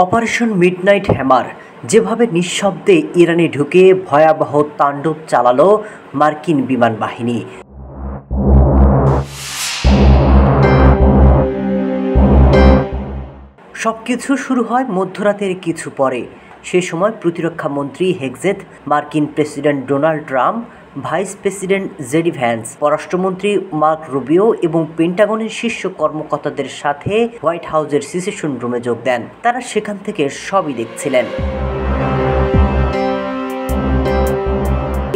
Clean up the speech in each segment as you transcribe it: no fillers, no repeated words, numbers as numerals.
Operation midnight hammer যেভাবে নিঃশব্দে ইরানে ঢুকে ভয়াবহ তাণ্ডব চালালো মার্কিন বিমান বাহিনী। সবকিছু শুরু হয় মধ্যরাতের কিছু পরে। সে সময় প্রতিরক্ষা মন্ত্রী হেগজেথ, মার্কিন president Donald Trump, vice president JD Vance, পররাষ্ট্রমন্ত্রী মার্ক রুবিও এবং পেন্টাগনের শীর্ষ কর্মকর্তাদের সাথে হোয়াইট হাউসের সিসেশন রুমে যোগ দেন। তারা সেখান থেকে সবই দেখছিলেন।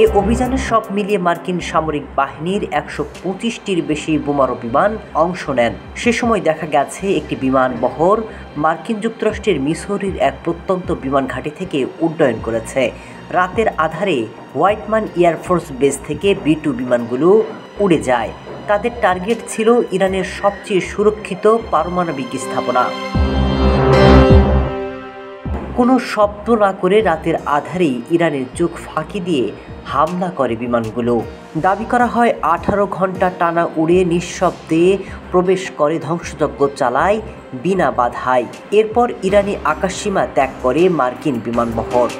এ অভিযানে সব মিলিয়ে মার্কিন সামরিক বাহিনীর ১২৫টির বেশি বোমারু বিমান অংশ নেন। সে সময় দেখা গেছে একটি বিমান বহর মার্কিন যুক্তরাষ্ট্রের মিসৌরির এক প্রত্যন্ত বিমান ঘাঁটি থেকে উড্ডয়ন করেছে। রাতের আধারে হোয়াইটমান এয়ারফোর্স বেস থেকে B-2 বিমানগুলো উড়ে যায়। তাদের টার্গেট ছিল ইরানের সবচেয়ে সুরক্ষিত পারমাণবিক স্থাপনা। কোনো শব্দ না করে রাতের আধারেই ইরানের চোখ ফাঁকি দিয়ে হামলা করে বিমানগুলো। দাবি করা হয় 18 ঘন্টা টানা উড়ে নিঃশব্দে প্রবেশ করে, ধ্বংসযজ্ঞ চালায় বিনা বাধায়। এরপর ইরানি আকাশসীমা ত্যাগ করে মার্কিন বিমানবহর।